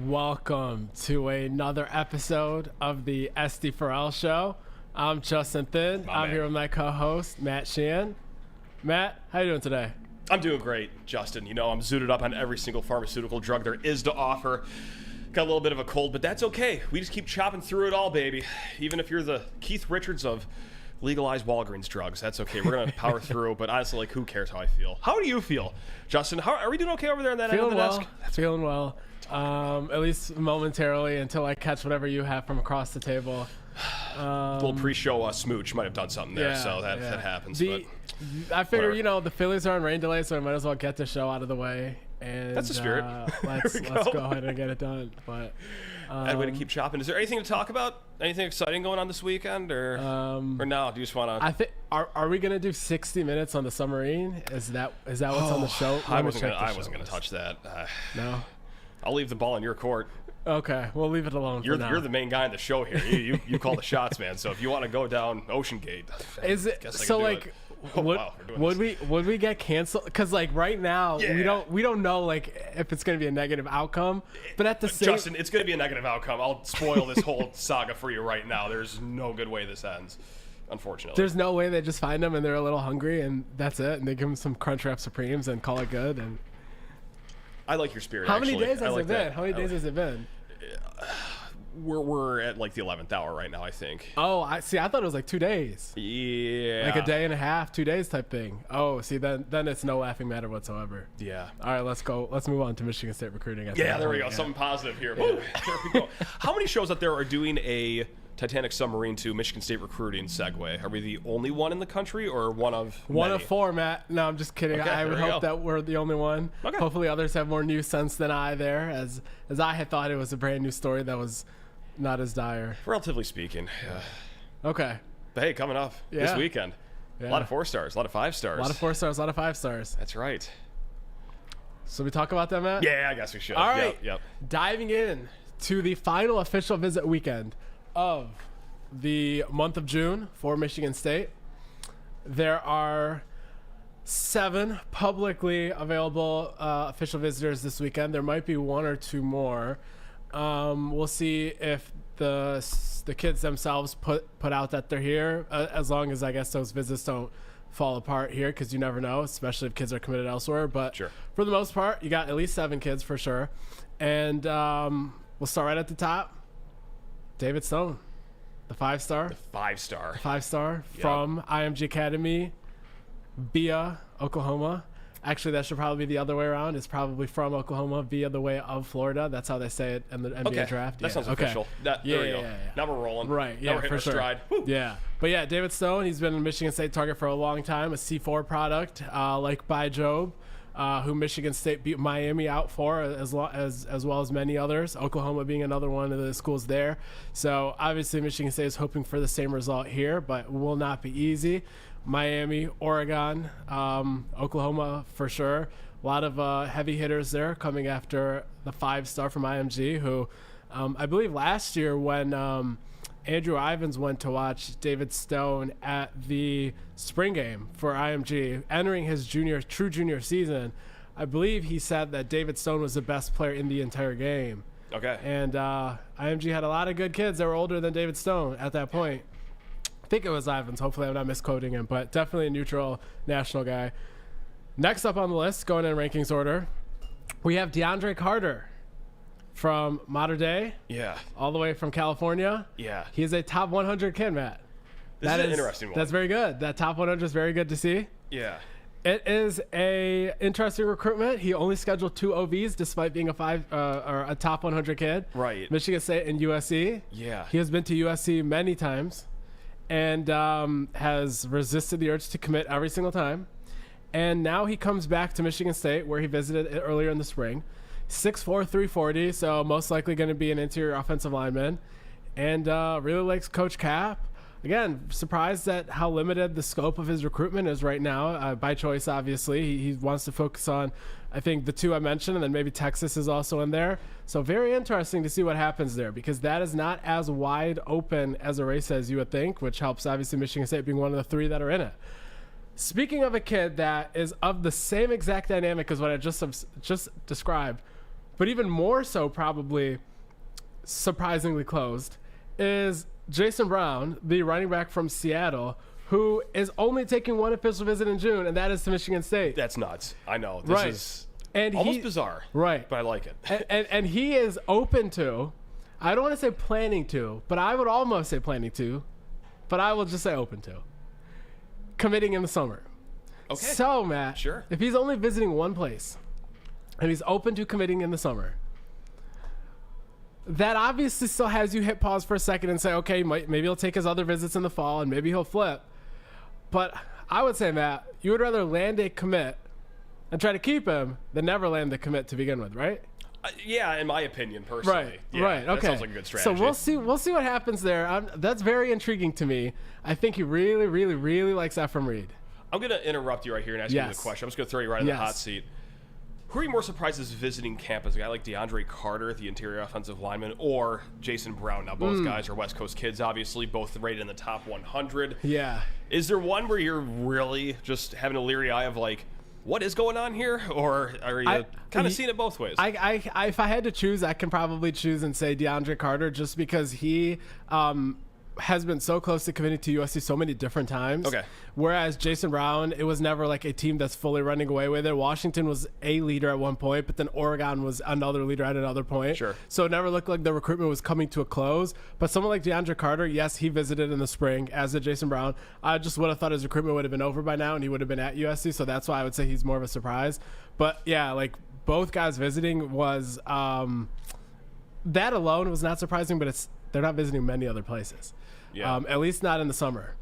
welcome to another episode of the SD4L show. I'm Justin Thin. I'm here with my co-host, Matt Sheehan. Matt, how you doing today? I'm doing great, Justin. You know, I'm zooted up on every single pharmaceutical drug there is to offer. Got a little bit of a cold, but that's okay. We just keep chopping through it all, baby. Even if you're the Keith Richards of legalized Walgreens drugs, that's okay. We're going to power through, but honestly, like, who cares how I feel? How do you feel, Justin? Are we doing okay over there on that end of the desk? Feeling well. At least momentarily until I catch whatever you have from across the table. A little pre-show smooch might have done something there, so that happens. I figure, you know, the Phillies are on rain delay, so I might as well get the show out of the way. And that's the spirit. Let's go ahead and get it done. But that way to keep chopping. Is there anything to talk about? Anything exciting going on this weekend, or no? Do you just want to? I think are we gonna do 60 minutes on the submarine? Is that what's on the show? I wasn't gonna touch that. No. I'll leave the ball in your court. Okay, we'll leave it alone. You're the main guy in the show here. You call the shots, man. So if you want to go down Ocean Gate, is it so like? Would we get canceled? Because like right now we don't know like if it's going to be a negative outcome. But at the same, Justin, it's going to be a negative outcome. I'll spoil this whole saga for you right now. There's no good way this ends. Unfortunately, there's no way they just find them and they're a little hungry and that's it, and they give them some Crunchwrap Supremes and call it good. And I like your spirit. How many days has it been? How many days has it been? We're at like the 11th hour right now, I think. Oh, I thought it was like 2 days. Yeah. Like a day and a half, 2 days type thing. Oh, see, then it's no laughing matter whatsoever. Yeah. All right, let's go. Let's move on to Michigan State recruiting. There we go. Something positive here. There we go. How many shows out there are doing a Titanic submarine to Michigan State recruiting segue? Are we the only one in the country, or one of many? One of four, Matt. No, I'm just kidding. Okay, I would hope that we're the only one. Okay. Hopefully others have more news sense than I there, as I had thought it was a brand new story that was not as dire. Relatively speaking. Yeah. Okay. But hey, coming up this weekend, a lot of 4 stars, a lot of 5 stars. A lot of 4 stars, a lot of 5 stars. That's right. So we talk about that, Matt? Yeah, I guess we should. All right. Yep. Diving in to the final official visit weekend of the month of June for Michigan State. There are 7 publicly available official visitors this weekend. There might be 1 or 2 more. We'll see if the kids themselves put out that they're here, as long as I guess those visits don't fall apart here, because you never know, especially if kids are committed elsewhere. But sure, for the most part, you got at least 7 kids for sure. And we'll start right at the top. David Stone, the 5-star. The 5-star. 5-star from IMG Academy via Oklahoma. Actually, that should probably be the other way around. It's probably from Oklahoma via the way of Florida. That's how they say it in the NBA draft. That sounds official. There we go. Yeah. Now we're rolling. Right, now we're hitting for sure. stride. Woo. Yeah. But yeah, David Stone, he's been a Michigan State target for a long time, a C4 product, like by Job, who Michigan State beat Miami out for, as well as many others, Oklahoma being another one of the schools there. So obviously Michigan State is hoping for the same result here, but will not be easy. Miami, Oregon, Oklahoma for sure. A lot of heavy hitters there coming after the 5-star from IMG, who I believe last year when Andrew Ivins went to watch David Stone at the spring game for IMG, entering his true junior season, I believe he said that David Stone was the best player in the entire game. Okay. And IMG had a lot of good kids that were older than David Stone at that point. I think it was Ivins. Hopefully I'm not misquoting him, but definitely a neutral national guy. Next up on the list, going in rankings order, we have DeAndre Carter from Mater Dei. Yeah. All the way from California. Yeah. He's a top 100 kid, Matt. This is an interesting one. That's very good. That top 100 is very good to see. Yeah. It is a interesting recruitment. He only scheduled 2 OVs despite being a top 100 kid. Right. Michigan State and USC. Yeah. He has been to USC many times and has resisted the urge to commit every single time. And now he comes back to Michigan State, where he visited earlier in the spring. 6'4", 340, so most likely going to be an interior offensive lineman. And really likes Coach Cap. Again, surprised at how limited the scope of his recruitment is right now, by choice, obviously. He wants to focus on, I think, the 2 I mentioned, and then maybe Texas is also in there. So very interesting to see what happens there, because that is not as wide open as a race as you would think, which helps, obviously, Michigan State being one of the 3 that are in it. Speaking of a kid that is of the same exact dynamic as what I just described, but even more so probably surprisingly closed, is Jason Brown, the running back from Seattle, who is only taking one official visit in June, and that is to Michigan State. That's nuts. I know. This is almost bizarre. Right. But I like it. And he is open to, I don't want to say planning to, but I would almost say planning to, but I will just say open to, committing in the summer. Okay. So, Matt, sure. If he's only visiting one place and he's open to committing in the summer, that obviously still has you hit pause for a second and say, okay, maybe he'll take his other visits in the fall and maybe he'll flip. But I would say, Matt, you would rather land a commit and try to keep him than never land the commit to begin with, right? Yeah, in my opinion, personally. Right, yeah, right. Okay. That sounds like a good strategy. So we'll see what happens there. That's very intriguing to me. I think he really, really, really likes Ephraim Reed. I'm going to interrupt you right here and ask you the question. I'm just going to throw you right in the hot seat. Who are you more surprised is visiting campus? A guy like DeAndre Carter, the interior offensive lineman, or Jason Brown? Now, both guys are West Coast kids, obviously, both rated in the top 100. Yeah. Is there one where you're really just having a leery eye of like, what is going on here? Or are you kind of seeing it both ways? If I had to choose, I can probably choose and say DeAndre Carter just because he has been so close to committing to USC so many different times. Okay. Whereas Jason Brown, it was never like a team that's fully running away with it. Washington was a leader at one point, but then Oregon was another leader at another point. Sure. So it never looked like the recruitment was coming to a close. But someone like DeAndre Carter, yes, he visited in the spring, as did Jason Brown. I just would have thought his recruitment would have been over by now and he would have been at USC. So that's why I would say he's more of a surprise. But yeah, like both guys visiting was that alone was not surprising, but they're not visiting many other places. Yeah. At least not in the summer.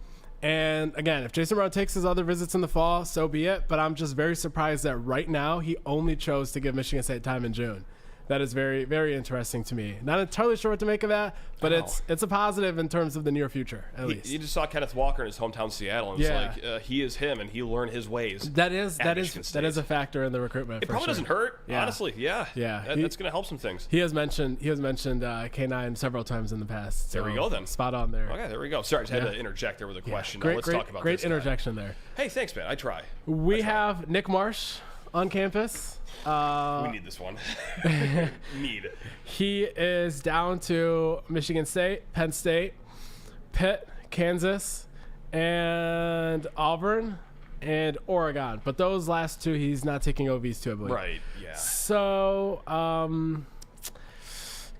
And again, if Jason Brown takes his other visits in the fall, so be it. But I'm just very surprised that right now he only chose to give Michigan State time in June. That is very, very interesting to me. Not entirely sure what to make of that, but it's a positive in terms of the near future, at least. You just saw Kenneth Walker in his hometown Seattle, and it's like he is him, and he learned his ways. That is a factor in the factor. It probably doesn't hurt, honestly. Yeah, that's going to help some things. He has mentioned K9 several times in the past. So there we go, then. Spot on there. Okay, there we go. Sorry, I just had to interject there with a question. Great, now, let's talk about great this interjection there. Hey, thanks, man. I try. We have Nick Marsh on campus. We need this one. He is down to Michigan State, Penn State, Pitt, Kansas, and Auburn, and Oregon. But those last two, he's not taking OVs to, I believe. Right, yeah. So, going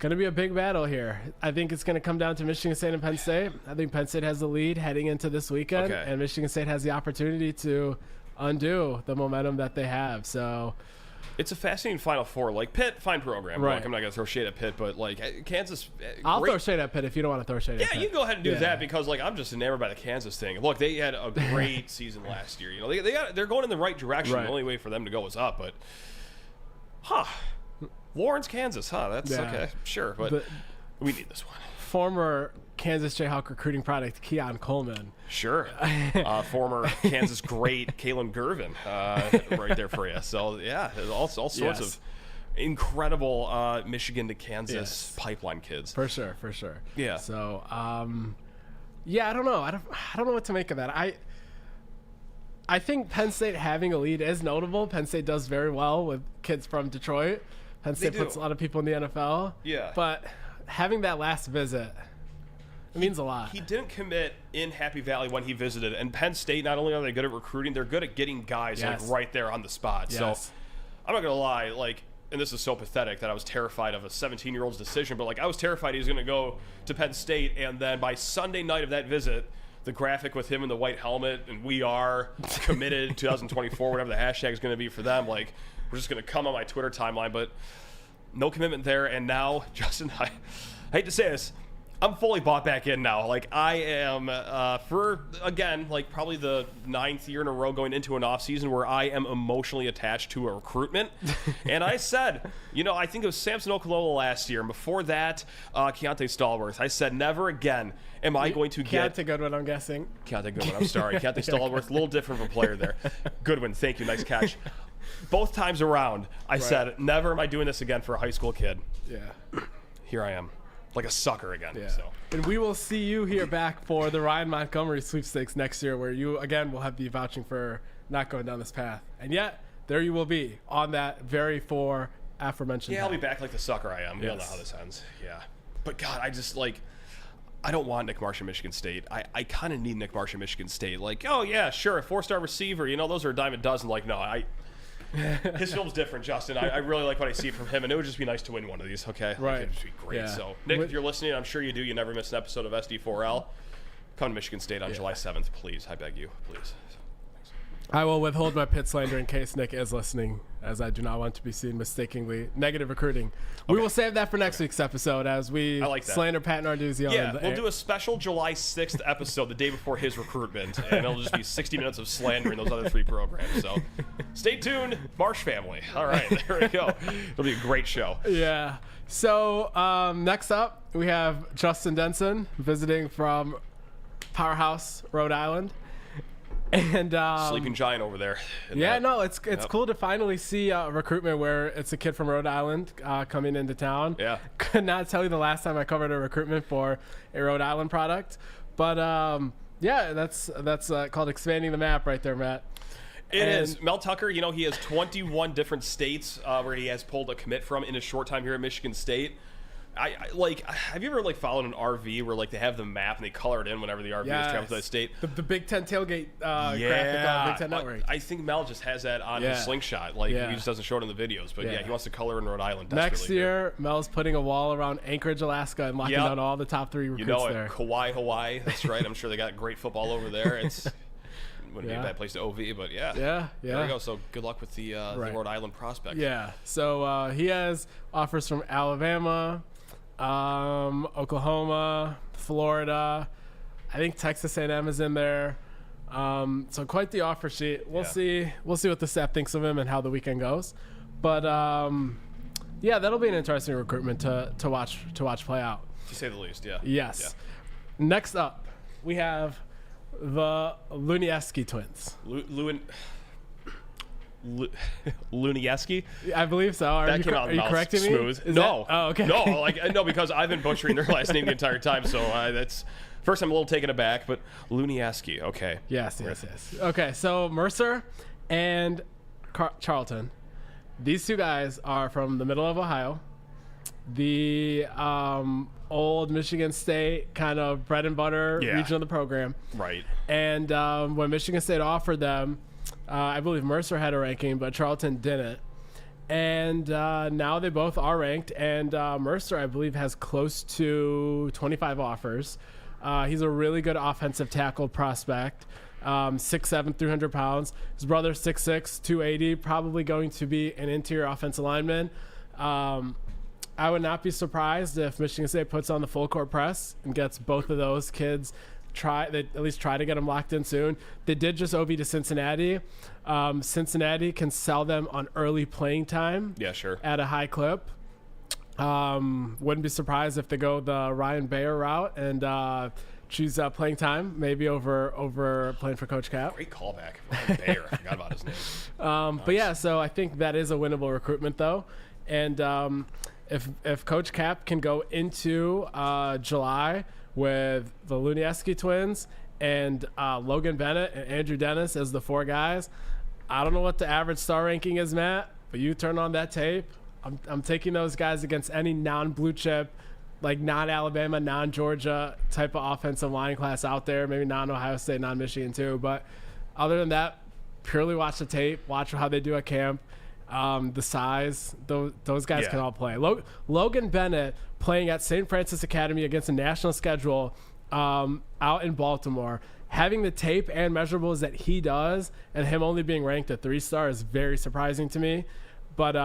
to be a big battle here. I think it's going to come down to Michigan State and Penn State. I think Penn State has the lead heading into this weekend, and Michigan State has the opportunity to undo the momentum that they have. So it's a fascinating Final Four. Like Pitt, fine program. Right. Like, I'm not going to throw shade at Pitt, but like Kansas. I'll throw shade at Pitt if you don't want to throw shade at Pitt. Yeah, you go ahead and do that because like I'm just enamored by the Kansas thing. Look, they had a great season last year. You know, they're going in the right direction. Right. The only way for them to go is up. But, Lawrence, Kansas. That's okay. Sure, but we need this one. Former Kansas Jayhawk recruiting product Keon Coleman. Sure. Former Kansas great Kalen Gervin right there for you. So, yeah, all sorts of incredible Michigan to Kansas pipeline kids. For sure. Yeah. So, I don't know. I don't know what to make of that. I think Penn State having a lead is notable. Penn State does very well with kids from Detroit. Penn State puts a lot of people in the NFL. Yeah. But having that last visit, it means a lot. He didn't commit in Happy Valley when he visited. And Penn State, not only are they good at recruiting, they're good at getting guys like right there on the spot. Yes. So I'm not going to lie, like, and this is so pathetic that I was terrified of a 17-year-old's decision, but like I was terrified he was going to go to Penn State, and then by Sunday night of that visit, the graphic with him in the white helmet and we are committed 2024, whatever the hashtag is going to be for them, like we're just going to come on my Twitter timeline, but no commitment there. And now, Justin, I hate to say this, I'm fully bought back in now. Like I am for, again, like probably the 9th year in a row going into an off season where I am emotionally attached to a recruitment. And I said, I think it was Samson Okololo last year, and before that, Keontae Stallworth. I said, never again am I going to get Keontae Goodwin, I'm guessing. Keontae Goodwin, I'm sorry. Keontae Stallworth, a little different of a player there. Goodwin, thank you, nice catch. Both times around, I said, never am I doing this again for a high school kid. Yeah. Here I am. Like a sucker again. Yeah. So. And we will see you here back for the Ryan Montgomery sweepstakes next year, where you again will have the vouching for not going down this path. And yet, there you will be on that very aforementioned. Yeah, I'll be back like the sucker I am. We all know how this ends. Yeah. But, God, I don't want Nick Marsh at Michigan State. I kind of need Nick Marsh at Michigan State. Like, oh, yeah, sure, a 4-star receiver. Those are a dime a dozen. Like, no, his film's different, Justin. I really like what I see from him, and it would just be nice to win one of these, okay? Right. It would just be great. Yeah. So, Nick, if you're listening, I'm sure you do. You never miss an episode of SD4L. Come to Michigan State on July 7th, please. I beg you, please. I will withhold my pit slander in case Nick is listening, as I do not want to be seen mistakenly negative recruiting. Okay. We will save that for next week's episode as we slander Pat Narduzzi. Yeah, we'll do a special July 6th episode the day before his recruitment, and it'll just be 60 minutes of slandering those other 3 programs. So stay tuned, Marsh family. All right, there we go. It'll be a great show. Yeah. So next up, we have Justin Denson visiting from Powerhouse, Rhode Island. And sleeping giant over there. It's cool to finally see a recruitment where it's a kid from Rhode Island coming into town. Yeah, could not tell you the last time I covered a recruitment for a Rhode Island product, but that's called expanding the map right there, Matt. It is. Mel Tucker, he has 21 different states where he has pulled a commit from in a short time here at Michigan State. Have you ever followed an RV where they have the map and they color it in whenever the RV is traveling to that state? The Big Ten tailgate graphic on Big Ten Network. I think Mel just has that on his slingshot. He just doesn't show it in the videos. But he wants to color in Rhode Island desperately. Next year, Mel's putting a wall around Anchorage, Alaska, and locking down all the top 3 recruits there. Kauai, Hawaii. That's right. I'm sure they got great football over there. Wouldn't be a bad place to OV, but yeah. There we go. So good luck with the Rhode Island prospect. Yeah. So he has offers from Alabama, Oklahoma, Florida. I think Texas A&M is in there. So quite the offer sheet. We'll see what the staff thinks of him and how the weekend goes. But that'll be an interesting recruitment to watch play out, to say the least. Yeah. Yes. Yeah. Next up, we have the Lunieski twins. Lunieski? I believe so. Are you correcting me? Smooth. Okay. No, because I've been butchering their last name the entire time, so that's first I'm a little taken aback, but Lunieski, okay. Yes. Okay, so Mercer and Charlton. These 2 guys are from the middle of Ohio. The old Michigan State kind of bread and butter region of the program. Right. And when Michigan State offered them, I believe Mercer had a ranking, but Charlton didn't. And now they both are ranked. And Mercer, I believe, has close to 25 offers. He's a really good offensive tackle prospect. 6'7", 300 pounds. His brother, 6'6", 280, probably going to be an interior offensive lineman. I would not be surprised if Michigan State puts on the full court press and gets both of those kids at least try to get them locked in soon. They did just OV to Cincinnati. Cincinnati can sell them on early playing time. Yeah, sure. At a high clip. Wouldn't be surprised if they go the Ryan Bayer route and choose playing time, maybe over playing for Coach Cap. Great callback. Ryan Bayer. I forgot about his name. Nice. But yeah, so I think that is a winnable recruitment though. And if Coach Cap can go into July with the Lunieski twins and Logan Bennett and Andrew Dennis as the 4 guys, I don't know what the average star ranking is, Matt, but you turn on that tape. I'm taking those guys against any non-blue chip, non-Alabama, non-Georgia type of offensive line class out there, maybe non-Ohio State, non-Michigan too. But other than that, purely watch the tape, watch how they do at camp. The size, those guys can all play. Logan Bennett playing at St. Francis Academy against a national schedule out in Baltimore, having the tape and measurables that he does, and him only being ranked a 3-star is very surprising to me. But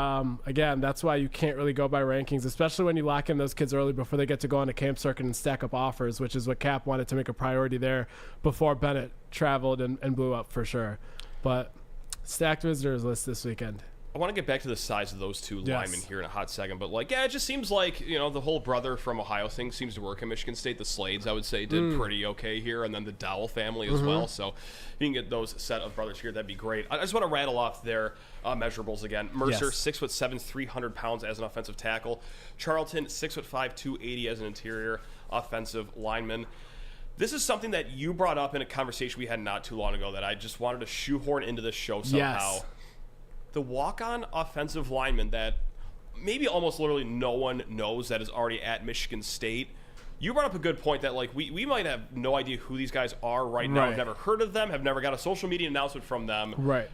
again, that's why you can't really go by rankings, especially when you lock in those kids early before they get to go on a camp circuit and stack up offers, which is what Cap wanted to make a priority there before Bennett traveled and blew up for sure. But stacked visitors list this weekend. I want to get back to the size of those 2 linemen here in a hot second, but it just seems like, the whole brother from Ohio thing seems to work in Michigan State. The Slades, I would say, did pretty okay here, and then the Dowell family as well. So if you can get those set of brothers here, that'd be great. I just want to rattle off their measurables again. Mercer, 6'7", 300 pounds as an offensive tackle. Charlton, 6'5", 280 as an interior offensive lineman. This is something that you brought up in a conversation we had not too long ago that I just wanted to shoehorn into this show somehow. Yes. The walk-on offensive lineman that maybe almost literally no one knows that is already at Michigan State. You brought up a good point that, like, we might have no idea who these guys are right now. I've never heard of them, have never got a social media announcement from them. Right.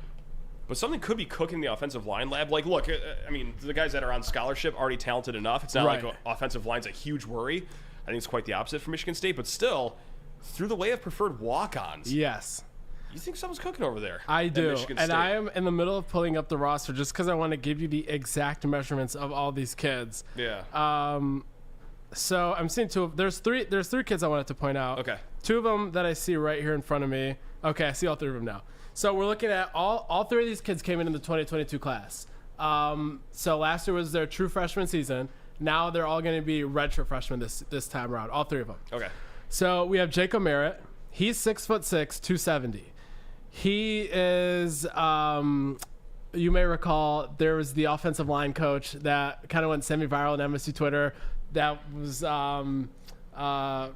But something could be cooking the offensive line lab. Like, look, I mean, the guys that are on scholarship already talented enough. It's not like offensive line's a huge worry. I think it's quite the opposite for Michigan State. But still, through the way of preferred walk-ons. Yes. You think someone's cooking over there? I do. And I am in the middle of pulling up the roster just because I want to give you the exact measurements of all these kids. Yeah. So I'm seeing there's three kids I wanted to point out. Okay. Two of them that I see right here in front of me. Okay, I see all three of them now. So we're looking at all three of these kids came in the 2022 class. So last year was their true freshman season. Now they're all going to be redshirt freshmen this time around, all three of them. Okay. So we have Jacob Merritt. He's 6'6", 270. He is, you may recall, there was the offensive line coach that kind of went semi-viral on MSU Twitter that was a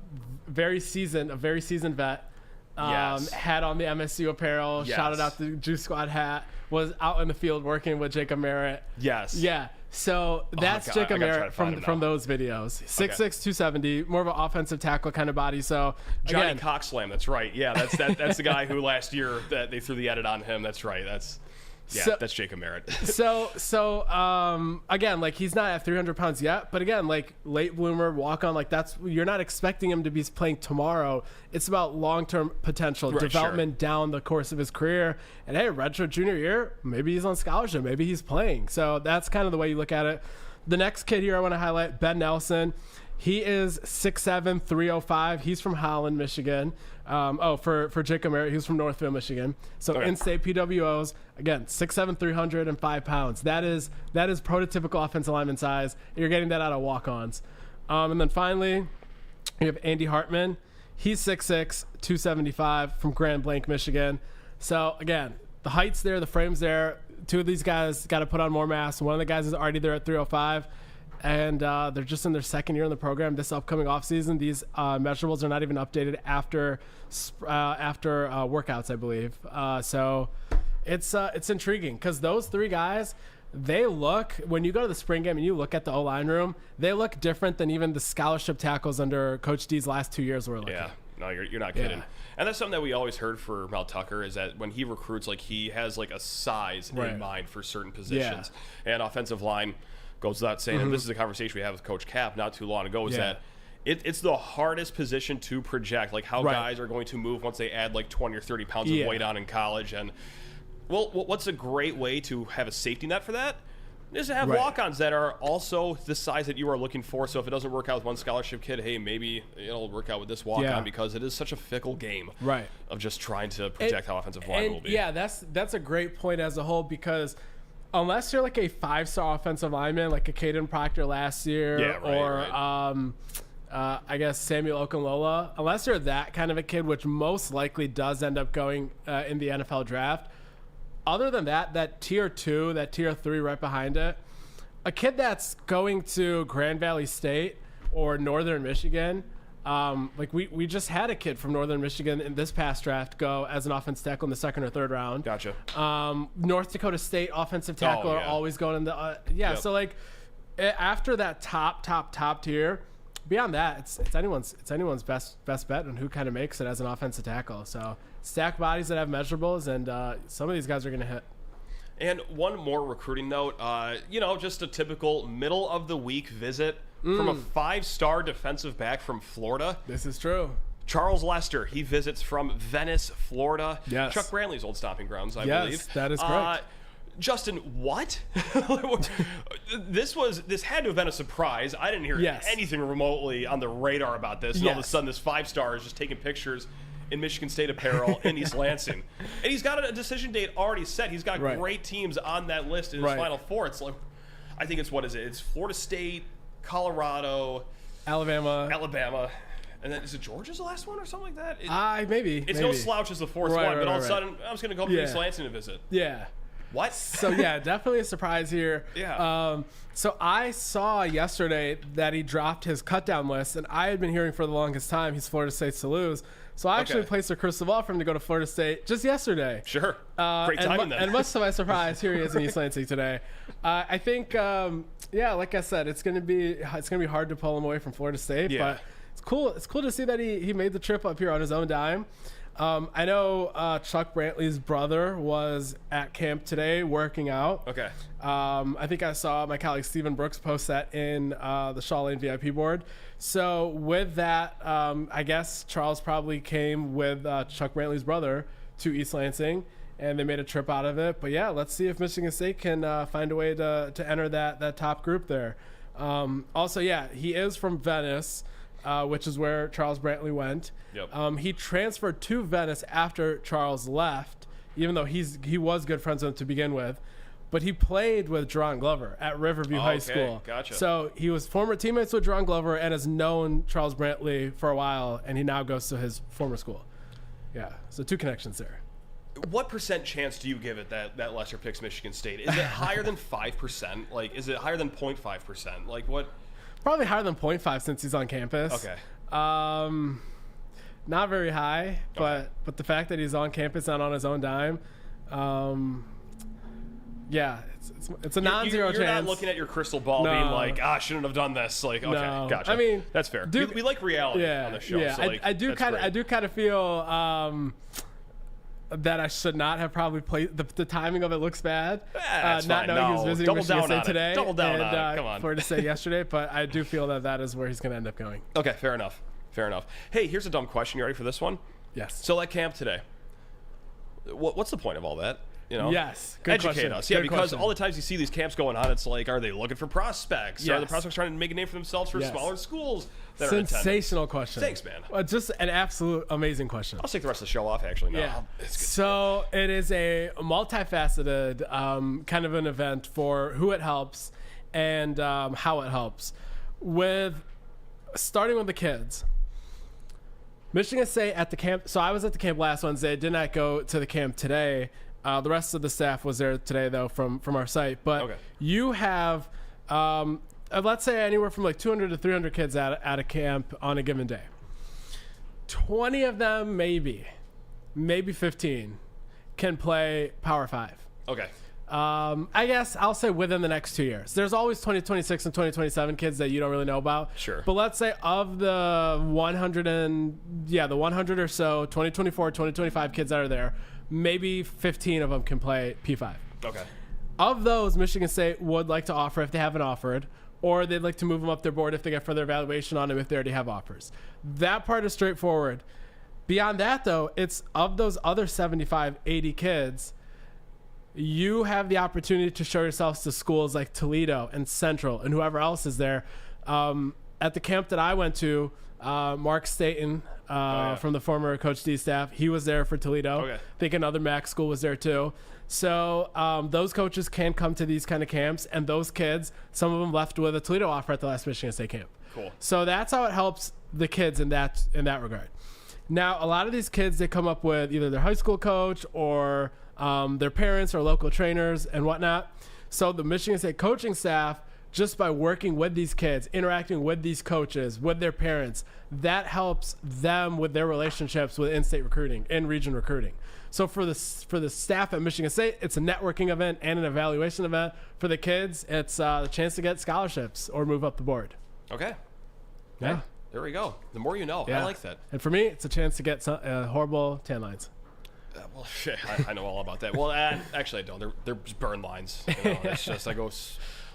very seasoned vet. Had on the MSU apparel, shouted out the Juice Squad hat, was out in the field working with Jacob Merritt. Yes. Yeah. So that's Jacob Merritt from those videos. 6'6", 270, more of an offensive tackle kind of body. So Johnny Cockslam, that's right. Yeah, that's the guy who last year that they threw the edit on him. That's right. That's Jacob Merritt. So again, like, he's not at 300 pounds yet, but again, like, late bloomer, walk on, like, you're not expecting him to be playing tomorrow. It's about long-term potential development down the course of his career. And hey, redshirt junior year, maybe he's on scholarship, maybe he's playing. So that's kind of the way you look at it. The next kid here I want to highlight, Ben Nelson. He is 6'7", 305. He's from Holland, Michigan. For Jacob Merritt, he's from Northfield, Michigan. So in-state PWOs, again, 6'7", 305 pounds. That is prototypical offensive lineman size. You're getting that out of walk-ons. And then finally, you have Andy Hartman. He's 6'6", 275 from Grand Blanc, Michigan. So again, the height's there, the frame's there. Two of these guys got to put on more mass. One of the guys is already there at 305. And they're just in their second year in the program. This upcoming offseason, these measurables are not even updated after workouts, I believe. So it's intriguing because those three guys, they look, when you go to the spring game and you look at the O-line room, they look different than even the scholarship tackles under Coach D's last 2 years were looking. Yeah. No, you're not kidding. And that's something that we always heard for Mel Tucker is that when he recruits, like, he has like a size in mind for certain positions. And offensive line goes without saying, and this is a conversation we had with Coach Cap not too long ago, is that it's the hardest position to project, like how guys are going to move once they add like 20 or 30 pounds of weight on in college. And well, what's a great way to have a safety net for that is to have walk-ons that are also the size that you are looking for. So if it doesn't work out with one scholarship kid, hey, maybe it'll work out with this walk-on because it is such a fickle game of just trying to project how offensive line will be. Yeah, that's a great point as a whole, because unless you're like a 5-star offensive lineman, like a Caden Proctor last year, I guess Samuel Okunlola, unless you're that kind of a kid, which most likely does end up going in the NFL draft, other than that tier 2, that tier 3 right behind it, a kid that's going to Grand Valley State or Northern Michigan, like we just had a kid from Northern Michigan in this past draft go as an offensive tackle in the 2nd or 3rd round. Gotcha. North Dakota State offensive tackle are always going in the So like after that top tier, beyond that, it's anyone's best bet on who kind of makes it as an offensive tackle. So stack bodies that have measurables, and some of these guys are going to hit. And one more recruiting note, just a typical middle of the week visit from a 5-star defensive back from Florida. This is true. Charles Lester, he visits from Venice, Florida. Yes. Brantley's Brantley's old stomping grounds, I believe. Yes, that is correct. Justin, what? This had to have been a surprise. I didn't hear anything remotely on the radar about this. And all of a sudden, this 5-star is just taking pictures in Michigan State apparel in East Lansing. And he's got a decision date already set. He's got great teams on that list in his Final Four. It's like, I think it's, it's Florida State, Colorado, Alabama. And then is it Georgia's the last one or something like that? Maybe. It's no slouch as the fourth one, but all of a sudden, I'm just going to go up to East Lansing to visit. Yeah. What? So yeah, definitely a surprise here. Yeah. So I saw yesterday that he dropped his cut down list, and I had been hearing for the longest time he's Florida State's to lose. So I actually placed a crystal ball for him to go to Florida State just yesterday. Sure. Great timing then. And much to my surprise, here he is in East Lansing today. I think, like I said, it's gonna be hard to pull him away from Florida State. Yeah. But it's cool. It's cool to see that he made the trip up here on his own dime. I know Chuck Brantley's brother was at camp today working out. Okay. I think I saw my colleague Stephen Brooks post that in the Shaw Lane VIP board. So with that, I guess Charles probably came with Chuck Brantley's brother to East Lansing, and they made a trip out of it. But yeah, let's see if Michigan State can find a way to enter that top group there. Also, yeah, he is from Venice, which is where Charles Brantley went. Yep. He transferred to Venice after Charles left, even though he was good friends with him to begin with. But he played with Jaron Glover at Riverview High School. Gotcha. So he was former teammates with Jaron Glover and has known Charles Brantley for a while, and he now goes to his former school. Yeah, so 2 connections there. What % chance do you give it that Lester picks Michigan State? Is it higher than 5%? Like, is it higher than 0.5%? Like, what? Probably higher than 0.5 since he's on campus. Okay. Not very high, but the fact that he's on campus and on his own dime, yeah, it's a non-zero chance. You're not looking at your crystal ball being like, I shouldn't have done this. Like, okay, No. gotcha. I mean, that's fair. We like reality on the show. Yeah, so like, I do kind of feel that I should not have probably played. The timing of it looks bad. That's not fine. knowing he was visiting Michigan State today. Double down and, on it. Come on. Florida State yesterday, but I do feel that is where he's going to end up going. Okay, fair enough. Hey, here's a dumb question. You ready for this one? Yes. So that camp today, what's the point of all that? You know? Yes. Good Educate question. us. Yeah, Good because question. all the times you see these camps going on, it's like, are they looking for prospects? Yes. Are the prospects trying to make a name for themselves for smaller schools that are in attendance? Sensational question. Thanks, man. Just an absolute amazing question. I'll take the rest of the show off, actually. No, Yeah. it's good. So it is a multifaceted kind of an event for who it helps and how it helps. Starting with the kids. Michigan State at the camp. So I was at the camp last Wednesday. Did not go to the camp today. The rest of the staff was there today, though, from our site. But you have, let's say, anywhere from like 200 to 300 kids at a camp on a given day. 20 of them, maybe 15, can play Power 5. Okay. I guess I'll say within the next 2 years. There's always 2026 and 2027 kids that you don't really know about. Sure. But let's say of the 100 or so, 2024, 2025 kids that are there, maybe 15 of them can play P5. Okay. Of those, Michigan State would like to offer if they haven't offered, or they'd like to move them up their board if they get further evaluation on them if they already have offers. That part is straightforward. Beyond that, though, it's of those other 75, 80 kids, you have the opportunity to show yourselves to schools like Toledo and Central and whoever else is there. At the camp that I went to, Mark Staten from the former Coach D staff, he was there for Toledo. Okay. I think another MAC school was there too. So those coaches can come to these kind of camps, and those kids, some of them left with a Toledo offer at the last Michigan State camp. Cool. So that's how it helps the kids in that regard. Now, a lot of these kids, they come up with either their high school coach or their parents or local trainers and whatnot. So the Michigan State coaching staff, just by working with these kids, interacting with these coaches, with their parents, that helps them with their relationships with in-state recruiting, in-region recruiting. So for the staff at Michigan State, it's a networking event and an evaluation event. For the kids, it's a chance to get scholarships or move up the board. Okay. Yeah. Hey, there we go. The more you know. Yeah. I like that. And for me, it's a chance to get some horrible tan lines. Well, shit, I know all about that. Well, actually, I don't. They're just burn lines. You know? It's just I go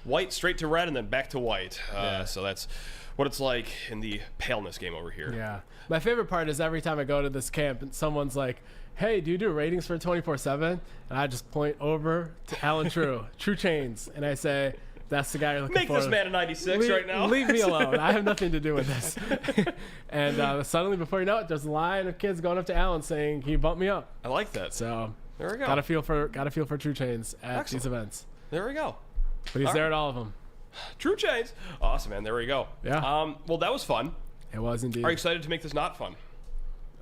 white straight to red and then back to white. So that's what it's like in the paleness game over here. Yeah. My favorite part is every time I go to this camp and someone's like, hey, do you do ratings for 24/7? And I just point over to Alan True Chains, and I say, that's the guy you're looking Make for. this man a 96 right now. Leave me alone. I have nothing to do with this. And suddenly, before you know it, there's a line of kids going up to Alan saying, "Can you bump me up?" I like that. So there we go. Got to feel for True Chains at these events. There we go. But he's there at all of them. True Chains. Awesome, man. There we go. Yeah. Well, that was fun. It was indeed. Are you excited to make this not fun?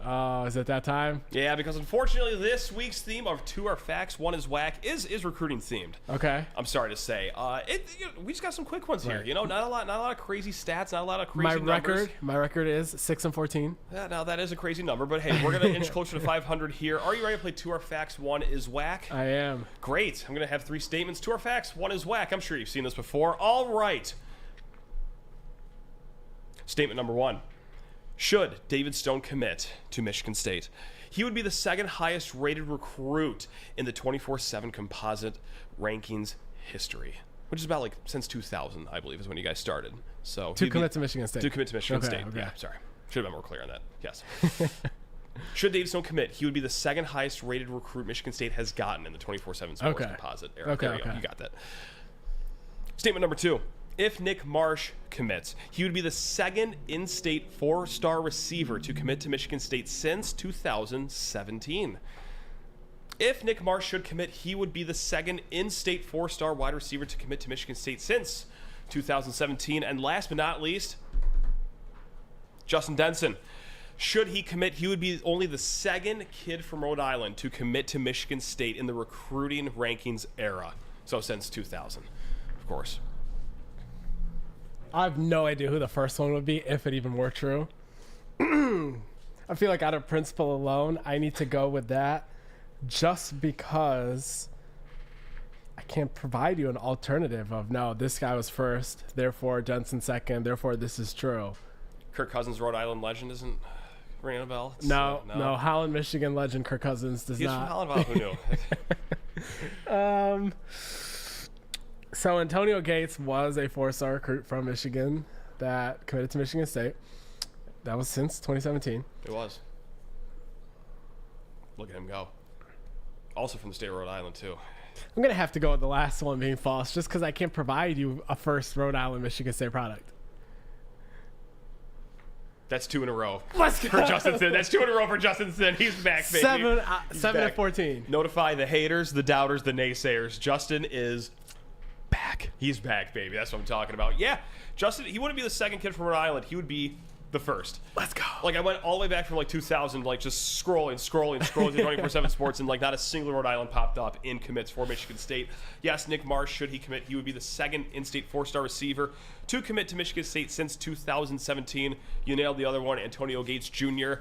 Oh, is it that time? Yeah, because unfortunately this week's theme of 2 are facts, 1 is whack is recruiting themed. Okay. I'm sorry to say. We just got some quick ones here. Right. You know, not a lot of crazy stats, not a lot of crazy numbers. My record is 6-14. Yeah, now that is a crazy number, but hey, we're gonna inch closer to 500 here. Are you ready to play 2 are facts, 1 is whack? I am. Great. I'm gonna have 3 statements. 2 are facts, 1 is whack. I'm sure you've seen this before. All right. Statement number 1. Should David Stone commit to Michigan State, he would be the 2nd highest rated recruit in the 24/7 composite rankings history, which is about like since 2000, I believe, is when you guys started. So To commit to Michigan State. To commit to Michigan Okay, State. okay. Yeah, sorry. Should have been more clear on that. Yes. Should David Stone commit, he would be the 2nd highest rated recruit Michigan State has gotten in the 24/7 sports composite era. Okay, There you go. okay. You got that. Statement number 2. If Nick Marsh commits, he would be the 2nd in-state 4-star receiver to commit to Michigan State since 2017. If Nick Marsh should commit, he would be the 2nd in-state 4-star wide receiver to commit to Michigan State since 2017. And last but not least, Justin Denson. Should he commit, he would be only the 2nd kid from Rhode Island to commit to Michigan State in the recruiting rankings era. So since 2000, of course. I have no idea who the first one would be, if it even were true. I feel like out of principle alone, I need to go with that just because I can't provide you an alternative of, no, this guy was first, therefore Jensen second, therefore this is true. Kirk Cousins, Rhode Island legend, isn't ringing a bell? No, Holland, Michigan legend Kirk Cousins does He's not. from Holland, who knew? So Antonio Gates was a 4-star recruit from Michigan that committed to Michigan State. That was since 2017. It was. Look at him go. Also from the state of Rhode Island, too. I'm going to have to go with the last one being false just because I can't provide you a first Rhode Island Michigan State product. That's 2 in a row. Let's go. For Justin Sin. That's 2 in a row for Justin Sin. He's back, baby. 7 He's and back. 14. Notify the haters, the doubters, the naysayers. Justin is back. He's back, baby. That's what I'm talking about. Yeah, Justin, he wouldn't be the 2nd kid from Rhode Island. He would be the 1st. Let's go. Like, I went all the way back from, like, 2000, like, just scrolling through 24/7 sports, and, like, not a single Rhode Island popped up in commits for Michigan State. Yes, Nick Marsh, should he commit, he would be the 2nd in-state 4-star receiver to commit to Michigan State since 2017. You nailed the other one, Antonio Gates Jr.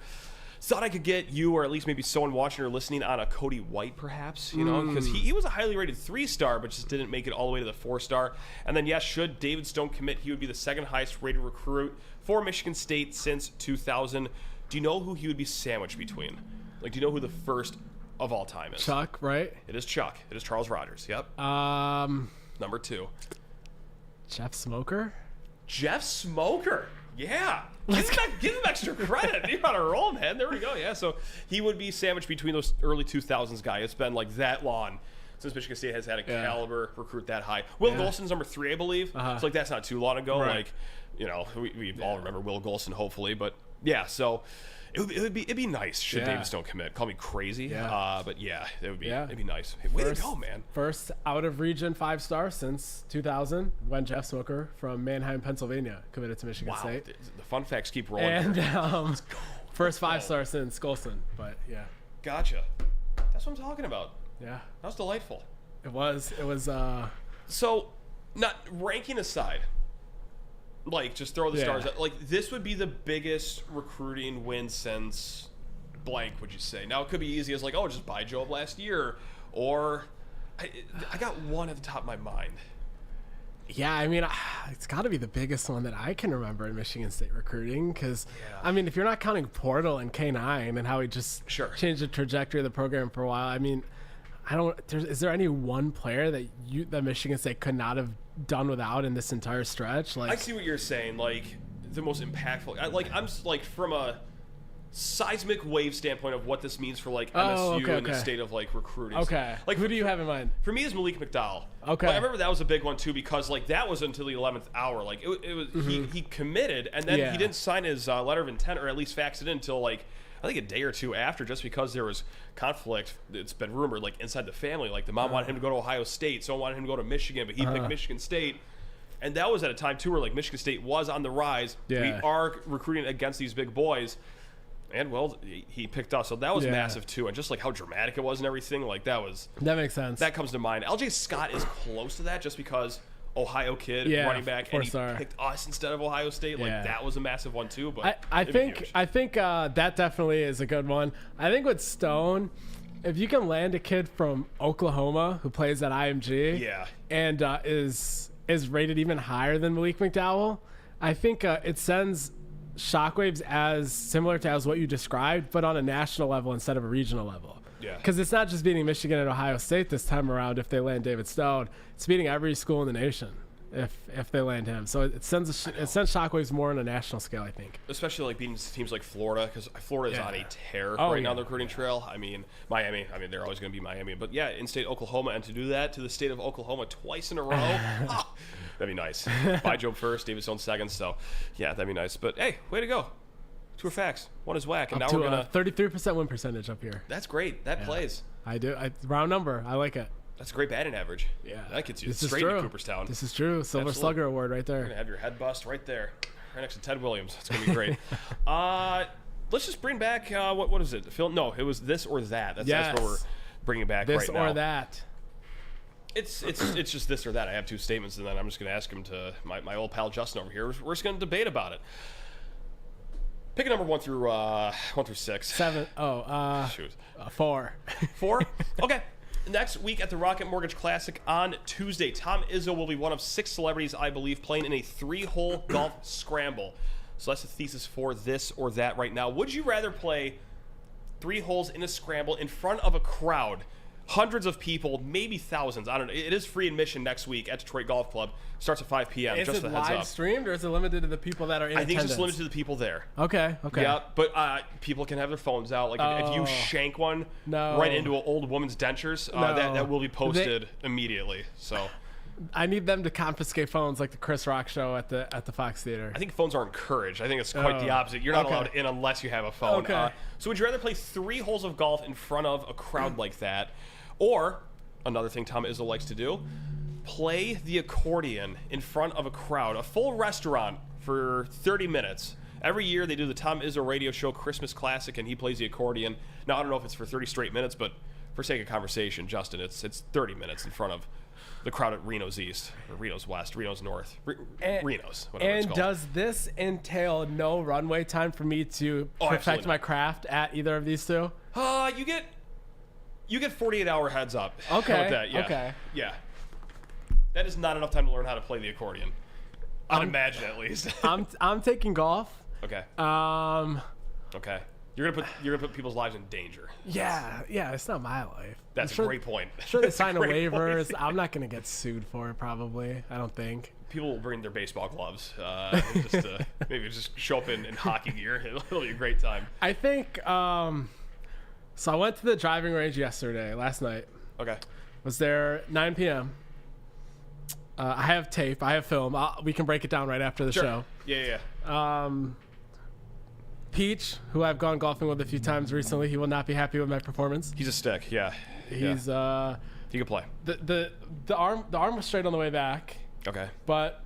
Thought I could get you, or at least maybe someone watching or listening, on a Cody White, perhaps, you know, because he was a highly rated 3-star, but just didn't make it all the way to the 4-star. And then, yes, should David Stone commit, he would be the 2nd highest rated recruit for Michigan State since 2000. Do you know who he would be sandwiched between? Like, do you know who the first of all time is? Chuck, right? It is Chuck. It is Charles Rogers. Yep. Number 2. Jeff Smoker? Jeff Smoker. Yeah. Give him extra credit. You're on a roll, man. There we go. Yeah, so he would be sandwiched between those early 2000s guys. It's been like that long since Michigan State has had a caliber recruit that high. Will Golson's number 3, I believe. So, like, that's not too long ago. Right. Like, you know, we all remember Will Golson, hopefully. But, yeah, so it'd be nice should David Stone commit. Call me crazy. But, yeah, it'd be nice. Hey, way to go, man. First out-of-region 5-star since 2000 when Jeff Smoker from Manheim, Pennsylvania committed to Michigan State. The fun facts keep rolling. And first 5-star since Golson. But, yeah. Gotcha. That's what I'm talking about. Yeah. That was delightful. It was. So, not ranking aside, like, just throw the stars out. Like, this would be the biggest recruiting win since blank, would you say? Now, it could be easy as, like, oh, just buy Job last year. Or, I got one at the top of my mind. Yeah, I mean, it's got to be the biggest one that I can remember in Michigan State recruiting because, I mean, if you're not counting Portal and K9 and how he just changed the trajectory of the program for a while, I mean, is there any one player that Michigan State could not have done without in this entire stretch? Like, I see what you're saying. Like, the most impactful. I'm like, from a seismic wave standpoint of what this means for, like, MSU and the state of, like, recruiting. Okay. Like, who do you have in mind? For me, is Malik McDowell. Okay. Like, I remember that was a big one too because, like, that was until the 11th hour. Like, it was he committed and then he didn't sign his letter of intent, or at least fax it in until, like, I think a day or two after, just because there was conflict. It's been rumored, like, inside the family, like, the mom wanted him to go to Ohio State, someone wanted him to go to Michigan, but he picked Michigan State. And that was at a time too where, like, Michigan State was on the rise. We are recruiting against these big boys. And, well, he picked us. So that was Yeah. massive, too. And just, like, how dramatic it was and everything, like, that makes sense. That comes to mind. LJ Scott is close to that just because Ohio kid, Yeah, running back, and he 4-star. picked us instead of Ohio State. Like, Yeah. that was a massive one, too. But I think that definitely is a good one. I think with Stone, if you can land a kid from Oklahoma who plays at IMG, Yeah. and is rated even higher than Malik McDowell, I think it sends shockwaves as similar to as what you described, but on a national level instead of a regional level. Yeah. Because it's not just beating Michigan and Ohio State this time around if they land David Stone. It's beating every school in the nation if they land him. So it sends shockwaves more on a national scale, I think. Especially like beating teams like Florida, because Florida is on a tear Oh, right now yeah. on the recruiting trail. I mean, Miami. I mean, they're always going to be Miami. But yeah, in-state Oklahoma, and to do that to the state of Oklahoma twice in a row, that'd be nice. By Job first, David Stone second. So yeah, that'd be nice. But hey, way to go. Two are facts. One is whack. And Up now to we're gonna. 33% win percentage up here. That's great. That plays. I do. Round number. I like it. That's a great batting average. Yeah. That gets you This is straight true. to Cooperstown. This is true. Silver Absolutely. Slugger Award right You're gonna there. have your head bust right there, right next to Ted Williams. It's gonna be great. Let's just bring back what is it? Phil? No, it was this or that. That's what we're bringing back This right now. or that. It's just this or that. I have two statements, and then I'm just gonna ask him to my old pal Justin over here. We're just gonna debate about it. Pick a number 1 through 6. 7. Shoot. 4. 4? Okay. Next week at the Rocket Mortgage Classic on Tuesday, Tom Izzo will be one of 6 celebrities, I believe, playing in a 3-hole golf scramble. So that's the thesis for this or that right now. Would you rather play 3 holes in a scramble in front of a crowd, hundreds of people, maybe thousands? I don't know. It is free admission next week at Detroit Golf Club. Starts at 5 p.m. Is just it a heads live up. streamed or is it limited to the people that are in I think attendance? it's just limited to the people there. Okay. Yeah, but people can have their phones out. Like if you Oh. shank one No. right into an old woman's dentures, No. that will be posted immediately. So I need them to confiscate phones like the Chris Rock show at the Fox Theater. I think phones are encouraged. I think it's quite the opposite. You're not Okay. allowed in unless you have a phone. Okay. So would you rather play 3 holes of golf in front of a crowd like that, or another thing Tom Izzo likes to do, play the accordion in front of a crowd, a full restaurant for 30 minutes? Every year they do the Tom Izzo radio show Christmas Classic, and he plays the accordion. Now, I don't know if it's for 30 straight minutes, but for sake of conversation, Justin, it's 30 minutes in front of the crowd at Reno's East, or Reno's West, Reno's North, Reno's, whatever it's And called. does this entail no runway time for me to perfect absolutely my not. craft at either of these two? You get 48-hour heads up. Okay, How about that? Yeah. okay. Yeah. That is not enough time to learn how to play the accordion. I'd imagine, at least. I'm taking golf. Okay. Um, Okay. You're gonna put people's lives in danger. yeah, it's not my life. That's I'm sure, a great point. Sure, they That's sign a great waivers. point. I'm not gonna get sued for it. Probably. I don't think. People will bring their baseball gloves. Maybe just show up in hockey gear. It'll be a great time. I think. So I went to the driving range last night. Okay. Was there 9 p.m. I have tape. I have film. We can break it down right after the show. Yeah. Peach, who I've gone golfing with a few times recently, he will not be happy with my performance. He's a stick. Yeah. He's He can play. the arm was straight on the way back, Okay. but